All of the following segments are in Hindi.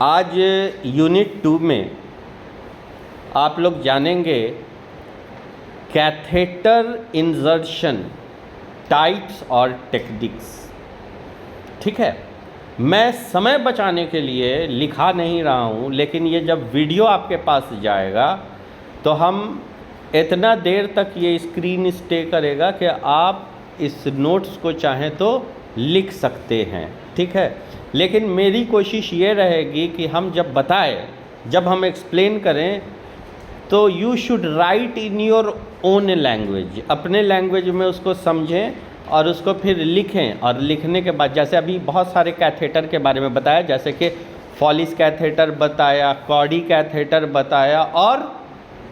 आज यूनिट 2 में आप लोग जानेंगे कैथेटर इंसर्शन टाइप्स और टेक्निक्स। ठीक है, मैं समय बचाने के लिए लिखा नहीं रहा हूँ, लेकिन ये जब वीडियो आपके पास जाएगा तो हम इतना देर तक ये स्क्रीन स्टे करेगा कि आप इस नोट्स को चाहें तो लिख सकते हैं। ठीक है, लेकिन मेरी कोशिश ये रहेगी कि हम जब बताएं, जब हम एक्सप्लेन करें तो you should write in your own language, अपने लैंग्वेज में उसको समझें और उसको फिर लिखें। और लिखने के बाद जैसे अभी बहुत सारे कैथेटर के बारे में बताया, जैसे कि फॉलिस कैथेटर बताया, कॉडी कैथेटर बताया और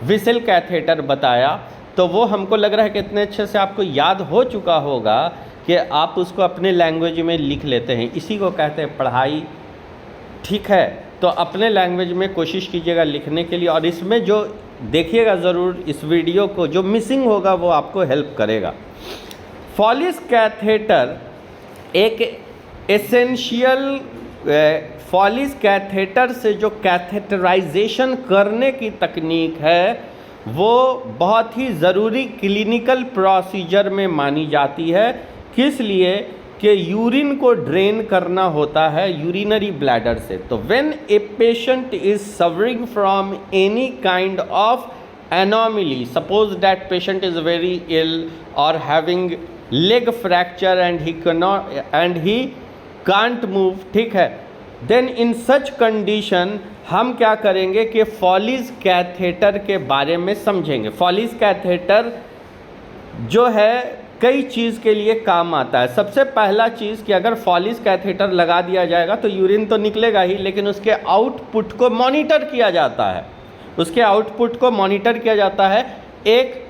विसल कैथेटर बताया, तो वो हमको लग रहा है कि इतने अच्छे से आपको याद हो चुका होगा कि आप उसको अपने लैंग्वेज में लिख लेते हैं। इसी को कहते हैं पढ़ाई। ठीक है, तो अपने लैंग्वेज में कोशिश कीजिएगा लिखने के लिए, और इसमें जो देखिएगा ज़रूर इस वीडियो को, जो मिसिंग होगा वो आपको हेल्प करेगा। फॉलिस कैथेटर एक एसेंशियल फॉलिस कैथेटर से जो कैथेटराइजेशन करने की तकनीक है वो बहुत ही ज़रूरी क्लिनिकल प्रोसीजर में मानी जाती है। किस लिए? कि यूरिन को ड्रेन करना होता है यूरिनरी ब्लैडर से। तो when a patient is suffering from any kind of anomaly, suppose that patient is very ill और having leg fracture and he can't move, ठीक है, देन इन सच कंडीशन हम क्या करेंगे कि फॉलिस कैथेटर के बारे में समझेंगे। फॉलिस कैथेटर जो है कई चीज़ के लिए काम आता है। सबसे पहला चीज़ कि अगर फॉलिस कैथेटर लगा दिया जाएगा तो यूरिन तो निकलेगा ही, लेकिन उसके आउटपुट को मॉनिटर किया जाता है। उसके आउटपुट को मॉनिटर किया जाता है एक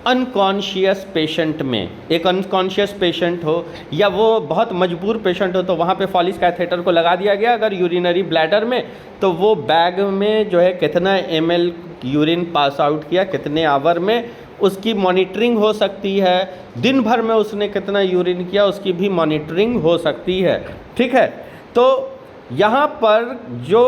अनकॉन्शियस पेशेंट में। एक अनकॉन्शियस पेशेंट हो या वो बहुत मजबूर पेशेंट हो तो वहाँ पे फॉलिस कैथेटर को लगा दिया गया अगर यूरिनरी ब्लैडर में, तो वो बैग में जो है कितना ml यूरिन पास आउट किया, कितने आवर में, उसकी मॉनिटरिंग हो सकती है। दिन भर में उसने कितना यूरिन किया उसकी भी मॉनिटरिंग हो सकती है। ठीक है, तो यहाँ पर जो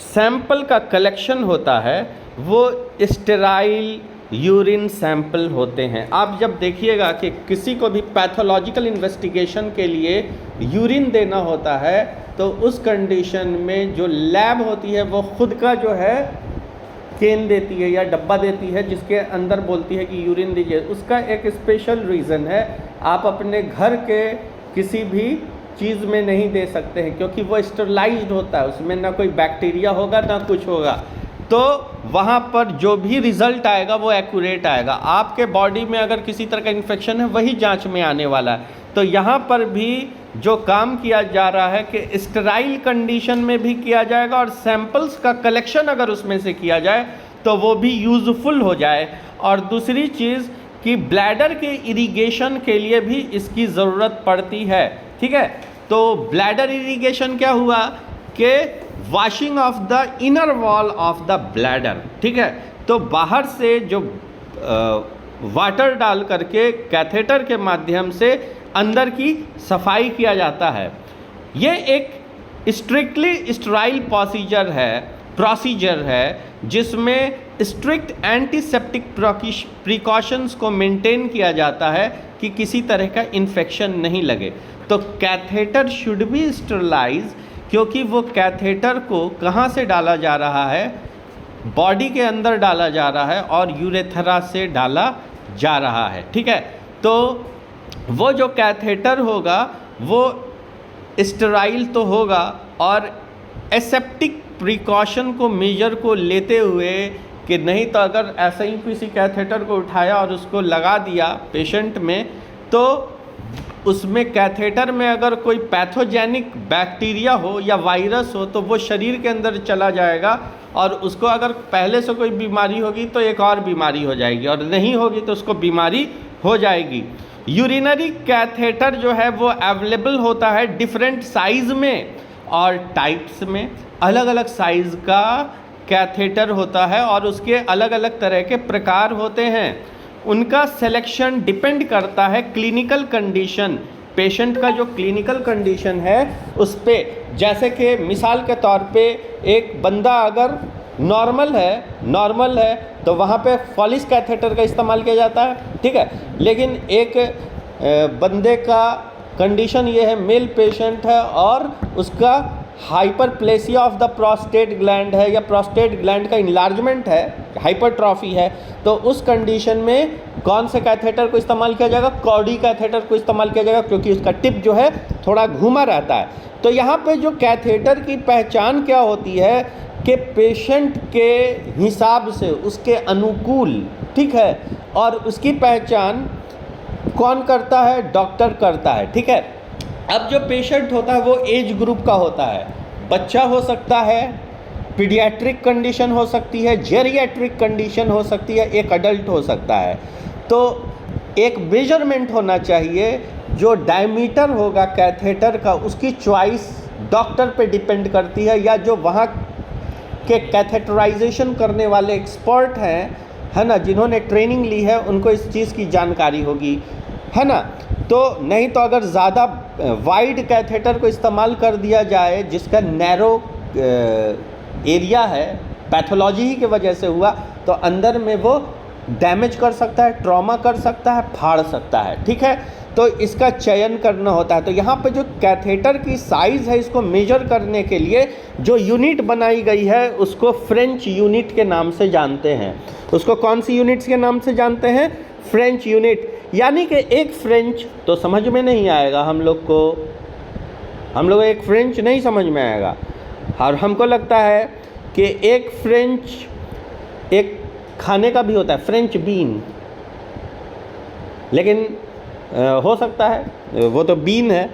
सैंपल का कलेक्शन होता है वो स्टेराइल यूरिन सैंपल होते हैं। आप जब देखिएगा कि किसी को भी पैथोलॉजिकल इन्वेस्टिगेशन के लिए यूरिन देना होता है तो उस कंडीशन में जो लैब होती है वो खुद का जो है केन देती है या डब्बा देती है जिसके अंदर बोलती है कि यूरिन दीजिए। उसका एक स्पेशल रीज़न है, आप अपने घर के किसी भी चीज़ में नहीं दे सकते हैं क्योंकि वो स्टरलाइज्ड होता है, उसमें ना कोई बैक्टीरिया होगा ना कुछ होगा, तो वहाँ पर जो भी रिज़ल्ट आएगा वो एक्यूरेट आएगा। आपके बॉडी में अगर किसी तरह का इन्फेक्शन है वही जांच में आने वाला है। तो यहाँ पर भी जो काम किया जा रहा है कि स्टेराइल कंडीशन में भी किया जाएगा और सैंपल्स का कलेक्शन अगर उसमें से किया जाए तो वो भी यूज़फुल हो जाए। और दूसरी चीज़ कि ब्लैडर के इरिगेशन के लिए भी इसकी ज़रूरत पड़ती है। ठीक है, तो ब्लैडर इरिगेशन क्या हुआ कि washing of the inner wall of the bladder. ठीक है, तो बाहर से जो वाटर डाल करके कैथेटर के माध्यम से अंदर की सफाई किया जाता है। ये एक स्ट्रिक्टली स्टेराइल प्रोसीजर है जिसमें स्ट्रिक्ट एंटीसेप्टिक प्रिकॉशंस को मेंटेन किया जाता है कि किसी तरह का इन्फेक्शन नहीं लगे। तो कैथेटर शुड बी स्टेरलाइज क्योंकि वो कैथेटर को कहाँ से डाला जा रहा है, बॉडी के अंदर डाला जा रहा है और यूरेथ्रा से डाला जा रहा है। ठीक है, तो वो जो कैथेटर होगा वो स्टेराइल तो होगा और एसेप्टिक प्रिकॉशन को मेजर को लेते हुए कि नहीं तो अगर ऐसे ही किसी कैथेटर को उठाया और उसको लगा दिया पेशेंट में तो उसमें कैथेटर में अगर कोई पैथोजेनिक बैक्टीरिया हो या वायरस हो तो वो शरीर के अंदर चला जाएगा और उसको अगर पहले से कोई बीमारी होगी तो एक और बीमारी हो जाएगी, और नहीं होगी तो उसको बीमारी हो जाएगी। यूरिनरी कैथेटर जो है वो अवेलेबल होता है डिफरेंट साइज़ में और टाइप्स में। अलग अलग साइज़ का कैथेटर होता है और उसके अलग अलग तरह के प्रकार होते हैं। उनका सिलेक्शन डिपेंड करता है क्लिनिकल कंडीशन पेशेंट का जो क्लिनिकल कंडीशन है उस पर, जैसे कि मिसाल के तौर पे एक बंदा अगर नॉर्मल है तो वहाँ पे फॉलिस कैथेटर का इस्तेमाल किया जाता है, ठीक है। लेकिन एक बंदे का कंडीशन ये है, मेल पेशेंट है और उसका hyperplasia of the prostate gland है या प्रोस्टेट ग्लैंड का इन्लार्जमेंट है, हाइपरट्रॉफी है, तो उस कंडीशन में कौन से कैथेटर को इस्तेमाल किया जाएगा? कॉडी कैथेटर को इस्तेमाल किया जाएगा, क्योंकि उसका टिप जो है थोड़ा घूमा रहता है। तो यहाँ पे जो कैथेटर की पहचान क्या होती है कि पेशेंट के हिसाब से, उसके अनुकूल, ठीक है, और उसकी पहचान कौन करता है? डॉक्टर करता है, ठीक है। अब जो पेशेंट होता है वो एज ग्रुप का होता है, बच्चा हो सकता है, पीडियाट्रिक कंडीशन हो सकती है, जेरियाट्रिक कंडीशन हो सकती है, एक अडल्ट हो सकता है। तो एक मेजरमेंट होना चाहिए, जो डायमीटर होगा कैथेटर का उसकी चॉइस डॉक्टर पे डिपेंड करती है, या जो वहाँ के कैथेटराइजेशन करने वाले एक्सपर्ट हैं, है ना, जिन्होंने ट्रेनिंग ली है, उनको इस चीज़ की जानकारी होगी, है ना। तो नहीं तो अगर ज़्यादा वाइड कैथेटर को इस्तेमाल कर दिया जाए जिसका नैरो एरिया है, पैथोलॉजी ही की वजह से हुआ, तो अंदर में वो डैमेज कर सकता है, ट्रॉमा कर सकता है, फाड़ सकता है, ठीक है। तो इसका चयन करना होता है। तो यहाँ पे जो कैथेटर की साइज़ है, इसको मेजर करने के लिए जो यूनिट बनाई गई है उसको फ्रेंच यूनिट के नाम से जानते हैं। उसको कौन सी यूनिट्स के नाम से जानते हैं? French unit. यानी कि एक फ्रेंच तो समझ में नहीं आएगा हम लोग को एक फ्रेंच नहीं समझ में आएगा, और हमको लगता है कि एक फ्रेंच एक खाने का भी होता है, फ्रेंच बीन, लेकिन हो सकता है वो तो बीन है।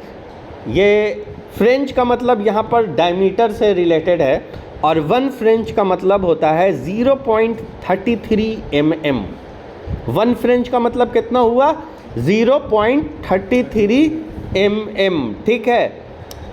ये फ्रेंच का मतलब यहाँ पर डायमीटर से रिलेटेड है, और 1 फ्रेंच का मतलब होता है 0.33 mm। 1 फ्रेंच का मतलब कितना हुआ? 0.33 mm, ठीक है,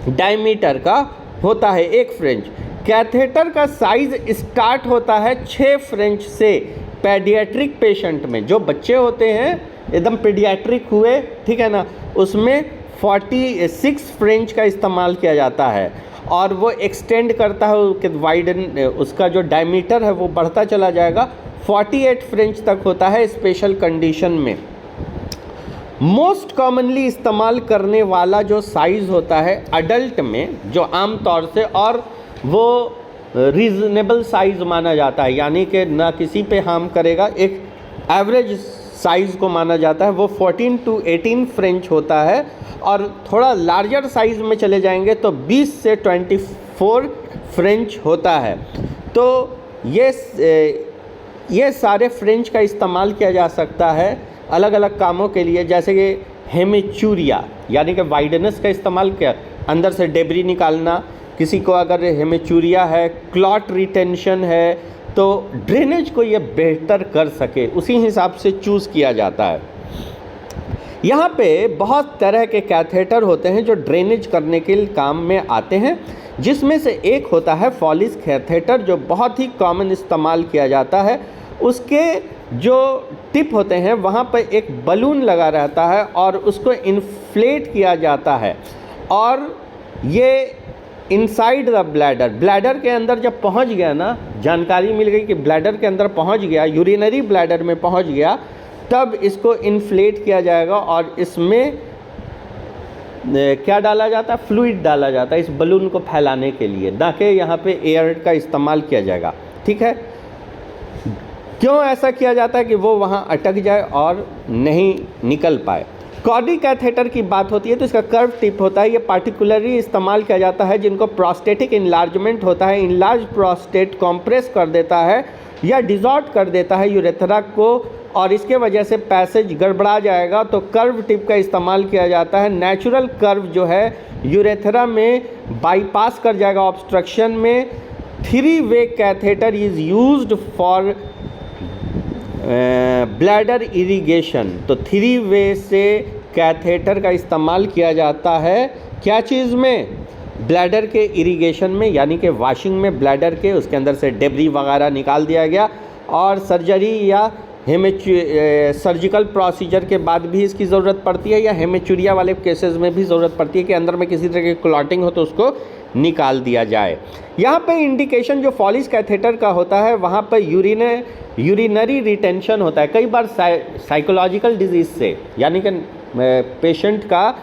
डायमीटर का होता है एक फ्रेंच। कैथेटर का साइज स्टार्ट होता है 6 फ्रेंच से पेडियाट्रिक पेशेंट में, जो बच्चे होते हैं एकदम पीडियाट्रिक हुए, ठीक है ना, उसमें 46 फ्रेंच का इस्तेमाल किया जाता है, और वो एक्सटेंड करता है कि वाइडन, उसका जो डायमीटर है वो बढ़ता चला जाएगा, 48 फ्रेंच तक होता है स्पेशल कंडीशन में। मोस्ट कॉमनली इस्तेमाल करने वाला जो साइज़ होता है अडल्ट में, जो आम तौर से, और वो रीज़नेबल साइज़ माना जाता है, यानी कि ना किसी पे हार्म करेगा, एक एवरेज साइज़ को माना जाता है, वो 14 to 18 फ्रेंच होता है। और थोड़ा लार्जर साइज़ में चले जाएंगे तो 20 से 24 फ्रेंच होता है। तो ये सारे फ्रेंच का इस्तेमाल किया जा सकता है अलग अलग कामों के लिए, जैसे कि हेमेचूरिया, यानी कि वाइडनेस का इस्तेमाल किया, अंदर से डेब्री निकालना, किसी को अगर हेमेचूरिया है, क्लॉट रिटेंशन है, तो ड्रेनेज को ये बेहतर कर सके, उसी हिसाब से चूज़ किया जाता है। यहाँ पे बहुत तरह के कैथेटर होते हैं जो ड्रेनेज करने के काम में आते हैं, जिसमें से एक होता है फॉलिस कैथेटर, जो बहुत ही कॉमन इस्तेमाल किया जाता है। उसके जो टिप होते हैं वहाँ पर एक बलून लगा रहता है और उसको इन्फ्लेट किया जाता है, और ये इनसाइड द ब्लैडर के अंदर जब पहुंच गया ना, जानकारी मिल गई कि ब्लैडर के अंदर पहुंच गया, यूरिनरी ब्लैडर में पहुंच गया, तब इसको इन्फ्लेट किया जाएगा और इसमें क्या डाला जाता है? फ्लूइड डाला जाता है इस बलून को फैलाने के लिए, ना कि यहाँ पे एयर का इस्तेमाल किया जाएगा, ठीक है। क्यों ऐसा किया जाता है? कि वो वहाँ अटक जाए और नहीं निकल पाए। कॉडी कैथेटर की बात होती है तो इसका कर्व टिप होता है, ये पार्टिकुलरली इस्तेमाल किया जाता है जिनको प्रोस्टेटिक इनलार्जमेंट होता है, इनलार्ज प्रोस्टेट कॉम्प्रेस कर देता है या डिजॉर्ट कर देता है यूरेथ्रा को, और इसके वजह से पैसेज गड़बड़ा जाएगा, तो कर्व टिप का इस्तेमाल किया जाता है। नेचुरल कर्व जो है यूरेथ्रा में बाईपास कर जाएगा ऑब्स्ट्रक्शन में। 3-वे catheter is used for bladder irrigation, तो 3-वे से कैथेटर का इस्तेमाल किया जाता है क्या चीज़ में? ब्लैडर के इरिगेशन में, यानी कि वॉशिंग में ब्लैडर के, उसके अंदर से डेब्री वगैरह निकाल दिया गया और सर्जरी या सर्जिकल प्रोसीजर के बाद भी इसकी ज़रूरत पड़ती है, या हेमेचुरिया वाले केसेस में भी ज़रूरत पड़ती है कि अंदर में किसी तरह की क्लॉटिंग हो तो उसको निकाल दिया जाए। यहाँ पे इंडिकेशन जो फॉलिस कैथेटर का होता है, वहाँ पर यूरिनरी रिटेंशन होता है, कई बार साइकोलॉजिकल डिजीज़ से, यानी कि पेशेंट का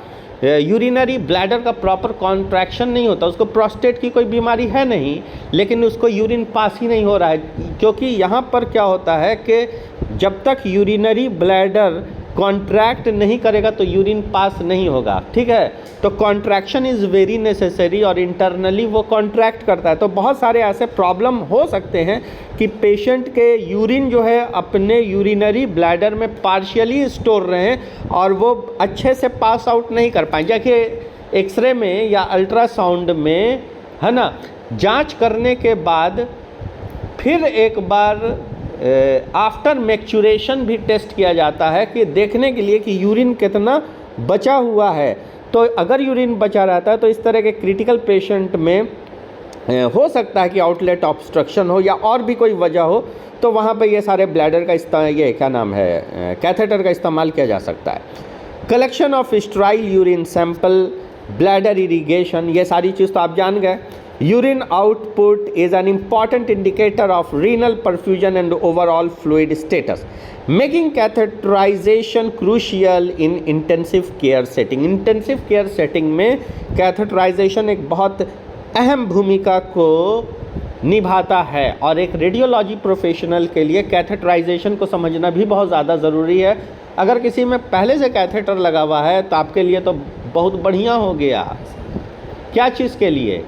यूरिनरी ब्लैडर का प्रॉपर कॉन्ट्रैक्शन नहीं होता, उसको प्रोस्टेट की कोई बीमारी है नहीं, लेकिन उसको यूरिन पास ही नहीं हो रहा है, क्योंकि यहाँ पर क्या होता है कि जब तक यूरिनरी ब्लैडर कॉन्ट्रैक्ट नहीं करेगा तो यूरिन पास नहीं होगा, ठीक है। तो कॉन्ट्रैक्शन इज़ वेरी नेसेसरी, और इंटरनली वो कॉन्ट्रैक्ट करता है। तो बहुत सारे ऐसे प्रॉब्लम हो सकते हैं कि पेशेंट के यूरिन जो है अपने यूरिनरी ब्लैडर में पार्शियली स्टोर रहें और वो अच्छे से पास आउट नहीं कर पाएँ। देखिए एक्सरे में या अल्ट्रासाउंड में, है ना, जांच करने के बाद फिर एक बार आफ्टर मैच्योरेशन भी टेस्ट किया जाता है कि देखने के लिए कि यूरिन कितना बचा हुआ है। तो अगर यूरिन बचा रहता है तो इस तरह के क्रिटिकल पेशेंट में हो सकता है कि आउटलेट ऑब्स्ट्रक्शन हो या और भी कोई वजह हो, तो वहाँ पे ये सारे ब्लैडर का कैथेटर का इस्तेमाल किया जा सकता है। Collection of sterile urine sample, bladder irrigation, ये सारी चीज़ तो आप जान गए। Urine output is an important indicator of renal perfusion and overall fluid status, making catheterization crucial in intensive care setting. Intensive care setting में catheterization एक बहुत अहम भूमिका को निभाता है, और एक रेडियोलॉजी प्रोफेशनल के लिए कैथेटराइजेशन को समझना भी बहुत ज़्यादा ज़रूरी है। अगर किसी में पहले से कैथेटर लगा हुआ है तो आपके लिए तो बहुत बढ़िया हो गया। क्या चीज़ के लिए?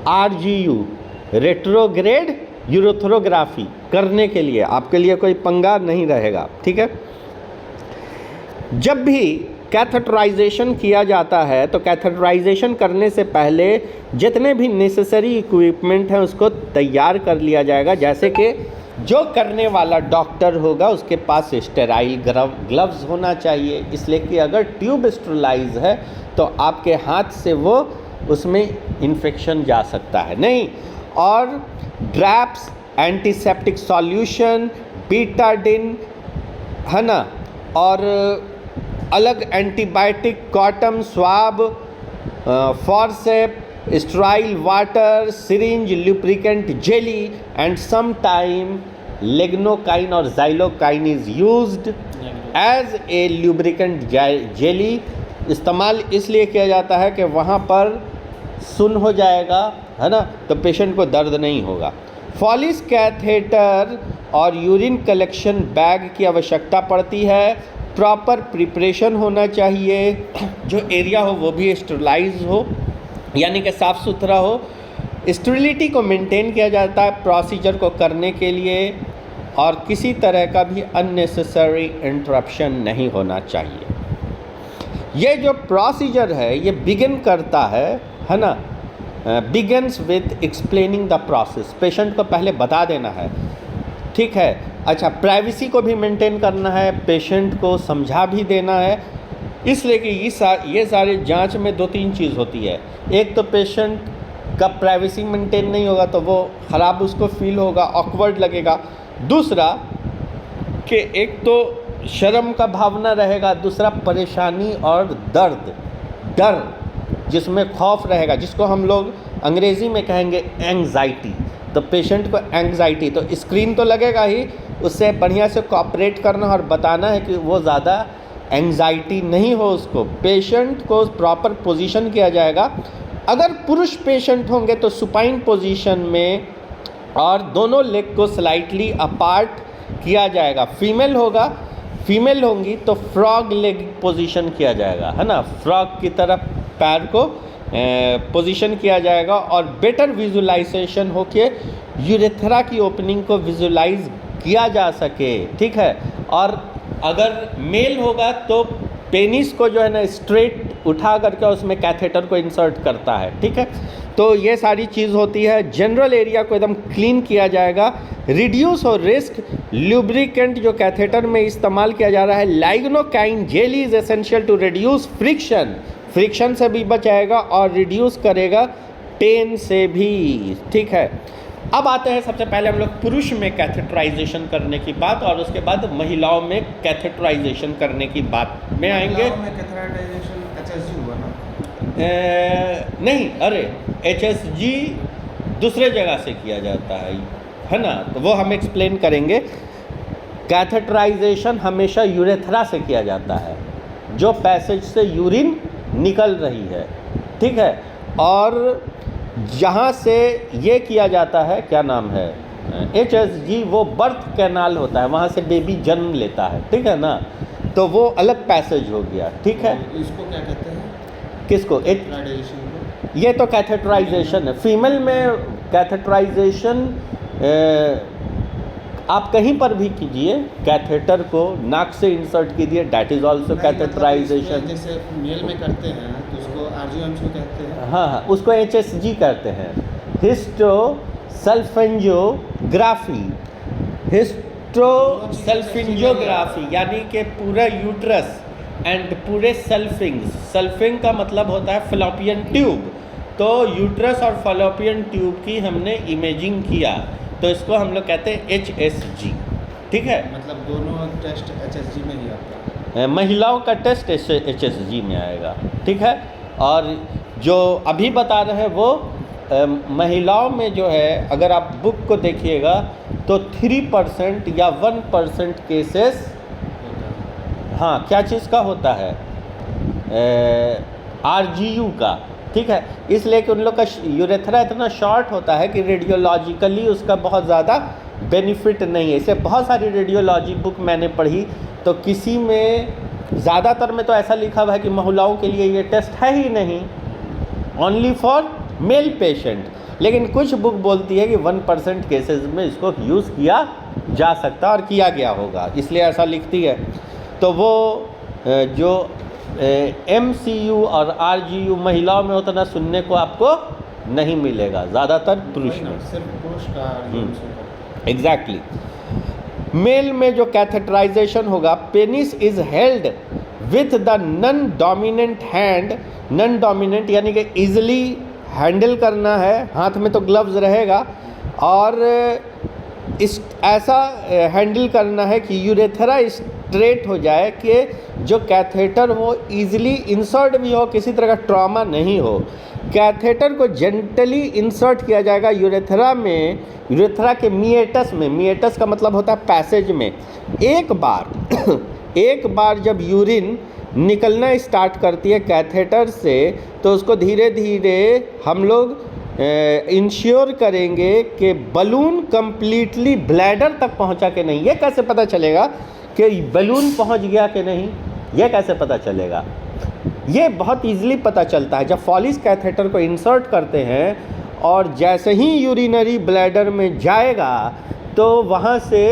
RGU, रेट्रोग्रेड यूरोथ्रोग्राफी करने के लिए आपके लिए कोई पंगा नहीं रहेगा, ठीक है। जब भी कैथेटराइजेशन किया जाता है तो कैथेटराइजेशन करने से पहले जितने भी नेसेसरी इक्विपमेंट हैं उसको तैयार कर लिया जाएगा, जैसे कि जो करने वाला डॉक्टर होगा उसके पास स्टेराइल ग्लव्स होना चाहिए, इसलिए कि अगर ट्यूब स्टेरलाइज है तो आपके हाथ से वो उसमें इन्फेक्शन जा सकता है नहीं। और ड्रैप्स, एंटीसेप्टिक सॉल्यूशन, बीटाडिन, है ना, और अलग antibiotic, cotton swab, forcep, sterile water, syringe, lubricant jelly and some time lignocaine और xylocaine is used as a lubricant jelly. इस्तेमाल इसलिए किया जाता है कि वहाँ पर सुन्न हो जाएगा, है ना, तो पेशेंट को दर्द नहीं होगा। फॉलिस कैथेटर और यूरिन कलेक्शन बैग की आवश्यकता पड़ती है। प्रॉपर प्रिपरेशन होना चाहिए, जो एरिया हो वो भी स्टेरलाइज हो, यानी कि साफ़ सुथरा हो। स्टेरिलिटी को मेंटेन किया जाता है प्रोसीजर को करने के लिए, और किसी तरह का भी अननेसेसरी इंटरप्शन नहीं होना चाहिए। ये जो प्रोसीजर है ये बिगिन करता है ना, begins with explaining the process. Patient को पहले बता देना है, ठीक है। अच्छा, प्राइवेसी को भी मेंटेन करना है, पेशेंट को समझा भी देना है, इसलिए कि ये सारे जांच में 2-3 चीज़ होती है। एक तो पेशेंट का प्राइवेसी मेंटेन नहीं होगा तो वो ख़राब उसको फील होगा, ऑकवर्ड लगेगा। दूसरा कि एक तो शर्म का भावना रहेगा, दूसरा परेशानी और डर जिसमें खौफ रहेगा, जिसको हम लोग अंग्रेज़ी में कहेंगे एंग्जाइटी। तो पेशेंट को एंग्जाइटी, तो स्क्रीन तो लगेगा ही, उससे बढ़िया से कोऑपरेट करना और बताना है कि वो ज़्यादा एंग्जाइटी नहीं हो उसको। पेशेंट को प्रॉपर पोजीशन किया जाएगा। अगर पुरुष पेशेंट होंगे तो सुपाइन पोजीशन में, और दोनों लेग को स्लाइटली अपार्ट किया जाएगा। फीमेल होंगी तो फ्रॉग लेग पोजीशन किया जाएगा, है ना, फ्रॉग की तरफ पैर को पोजीशन किया जाएगा, और बेटर विजुलाइजेशन हो के यूरेथ्रा की ओपनिंग को विजुलाइज किया जा सके, ठीक है। और अगर मेल होगा तो पेनिस को जो है ना स्ट्रेट उठा करके उसमें कैथेटर को इंसर्ट करता है, ठीक है। तो ये सारी चीज़ होती है। जनरल एरिया को एकदम क्लीन किया जाएगा। रिड्यूस और रिस्क लुब्रिकेंट जो कैथेटर में इस्तेमाल किया जा रहा है, lignocaine jelly is essential to reduce friction से भी बचाएगा और रिड्यूस करेगा पेन से भी, ठीक है। अब आते हैं सबसे पहले हम लोग पुरुष में कैथेटराइजेशन करने की बात, और उसके बाद महिलाओं में कैथेटराइजेशन करने की बात में आएंगे। HSG हुआ ना? नहीं, अरे HSG दूसरे जगह से किया जाता है ना, तो वो हम एक्सप्लेन करेंगे। कैथेटराइजेशन हमेशा यूरेथ्रा से किया जाता है, जो पैसेज से यूरिन निकल रही है, ठीक है। और जहाँ से ये किया जाता है, क्या नाम है, HSG, वो बर्थ कैनाल होता है, वहाँ से बेबी जन्म लेता है, ठीक है ना, तो वो अलग पैसेज हो गया, ठीक है। इसको क्या कहते हैं? किसको? ये तो कैथेटराइजेशन है। फीमेल में कैथेटराइजेशन आप कहीं पर भी कीजिए, कैथेटर को नाक से इंसर्ट कीजिए, डैट इज ऑल्सो कैथेटराइजेशन। जैसे मेल में करते हैं तो उसको RGMC कहते हैं। हाँ, उसको HSG कहते हैं, हिस्टो सल्फेंजियोग्राफी। हिस्टो सल्फेंजियोग्राफी यानी कि पूरा यूट्रस एंड पूरे सल्फिंग का मतलब होता है फैलोपियन ट्यूब। तो यूट्रस और फैलोपियन ट्यूब की हमने इमेजिंग किया, तो इसको हम लोग कहते हैं HSG, ठीक है। मतलब दोनों टेस्ट HSG में ही आता है। महिलाओं का टेस्ट HSG में आएगा, ठीक है। और जो अभी बता रहे हैं वो महिलाओं में जो है, अगर आप बुक को देखिएगा तो 3% या 1% केसेस, हाँ, क्या चीज़ का होता है, RGU का, ठीक है। इसलिए कि उन लोग का यूरेथ्रा इतना शॉर्ट होता है कि रेडियोलॉजिकली उसका बहुत ज़्यादा बेनिफिट नहीं है। इसे बहुत सारी रेडियोलॉजी बुक मैंने पढ़ी, तो किसी में, ज़्यादातर में तो ऐसा लिखा हुआ है कि महिलाओं के लिए ये टेस्ट है ही नहीं, ओनली फॉर मेल पेशेंट। लेकिन कुछ बुक बोलती है कि 1% केसेस में इसको यूज़ किया जा सकता और किया गया होगा, इसलिए ऐसा लिखती है। तो वो जो MCU और RGU महिलाओं में उतना सुनने को आपको नहीं मिलेगा, ज़्यादातर पुरुष में। सिर्फ पुरुष का RGMC। एग्जैक्टली। मेल में जो कैथेटराइजेशन होगा, penis is held with the non dominant hand. Non dominant यानी कि इजीली हैंडल करना है, हाथ में तो ग्लव्स रहेगा, और इस ऐसा हैंडल करना है कि यूरेथ्रा स्ट्रेट हो जाए, कि जो कैथेटर वो इजीली इंसर्ट भी हो, किसी तरह का ट्रॉमा नहीं हो। कैथेटर को जेंटली इंसर्ट किया जाएगा यूरेथ्रा में, यूरेथ्रा के मिएटस में। मिएटस का मतलब होता है पैसेज में। एक बार जब यूरिन निकलना स्टार्ट करती है कैथेटर से, तो उसको धीरे धीरे हम लोग इंश्योर करेंगे कि बलून कंप्लीटली ब्लैडर तक पहुंचा कि नहीं। ये कैसे पता चलेगा कि बलून पहुंच गया कि नहीं? ये कैसे पता चलेगा? ये बहुत इजीली पता चलता है। जब फॉलिस कैथेटर को इंसर्ट करते हैं और जैसे ही यूरिनरी ब्लैडर में जाएगा, तो वहाँ से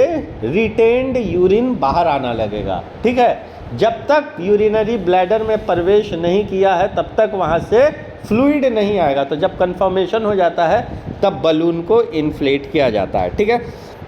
रिटेन्ड यूरिन बाहर आना लगेगा, ठीक है। जब तक यूरिनरी ब्लैडर में प्रवेश नहीं किया है, तब तक वहाँ से फ्लूइड नहीं आएगा। तो जब कन्फर्मेशन हो जाता है, तब बलून को इन्फ्लेट किया जाता है, ठीक है।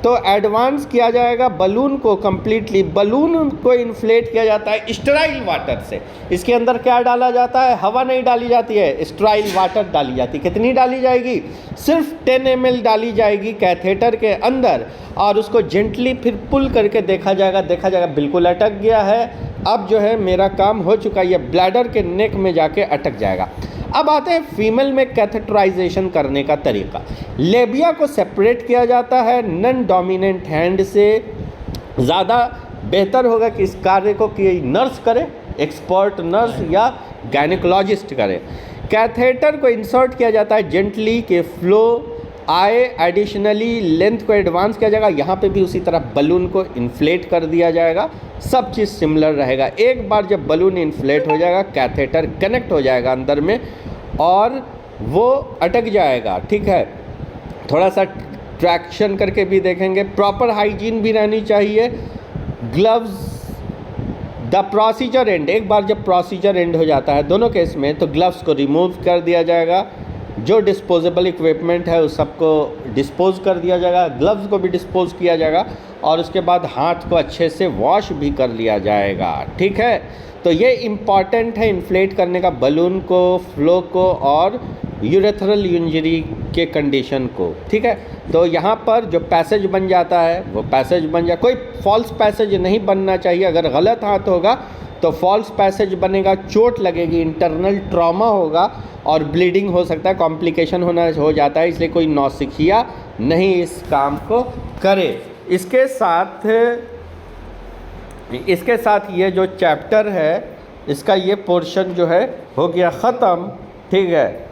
तो एडवांस किया जाएगा बलून को कम्प्लीटली। बलून को इन्फ्लेट किया जाता है स्टेराइल वाटर से। इसके अंदर क्या डाला जाता है? हवा नहीं डाली जाती है, स्टेराइल वाटर डाली जाती है। कितनी डाली जाएगी? सिर्फ 10 ml डाली जाएगी कैथेटर के अंदर, और उसको जेंटली फिर पुल करके देखा जाएगा बिल्कुल अटक गया है। अब जो है मेरा काम हो चुका है, ये ब्लैडर के नेक में जाके अटक जाएगा। अब आते हैं फीमेल में कैथेटराइजेशन करने का तरीका। लेबिया को सेपरेट किया जाता है नॉन डोमिनेंट हैंड से। ज़्यादा बेहतर होगा कि इस कार्य को कि नर्स करे, एक्सपर्ट नर्स या गायनेकोलॉजिस्ट करे। कैथेटर को इंसर्ट किया जाता है जेंटली के फ्लो आए। एडिशनली लेंथ को एडवांस किया जाएगा। यहाँ पे भी उसी तरह बलून को इन्फ्लेट कर दिया जाएगा। सब चीज़ सिमिलर रहेगा। एक बार जब बलून इन्फ्लेट हो जाएगा, कैथेटर कनेक्ट हो जाएगा अंदर में और वो अटक जाएगा, ठीक है। थोड़ा सा ट्रैक्शन करके भी देखेंगे। प्रॉपर हाइजीन भी रहनी चाहिए। ग्लव्स द प्रोसीजर एंड, एक बार जब प्रोसीजर एंड हो जाता है दोनों केस में, तो ग्लव्स को रिमूव कर दिया जाएगा। जो डिस्पोजेबल इक्विपमेंट है उस सबको डिस्पोज कर दिया जाएगा। ग्लव्स को भी डिस्पोज किया जाएगा और उसके बाद हाथ को अच्छे से वॉश भी कर लिया जाएगा, ठीक है। तो ये इम्पॉर्टेंट है इन्फ्लेट करने का बलून को, फ्लो को और यूरेथ्रल इंजरी के कंडीशन को, ठीक है। तो यहाँ पर जो पैसेज बन जाता है वो पैसेज बन कोई फॉल्स पैसेज नहीं बनना चाहिए। अगर गलत हाथ होगा तो फॉल्स पैसेज बनेगा, चोट लगेगी, इंटरनल ट्रॉमा होगा और ब्लीडिंग हो सकता है, कॉम्प्लिकेशन हो जाता है। इसलिए कोई नौसिखिया नहीं इस काम को करे। इसके साथ ये जो चैप्टर है इसका ये पोर्शन जो है हो गया ख़त्म, ठीक है।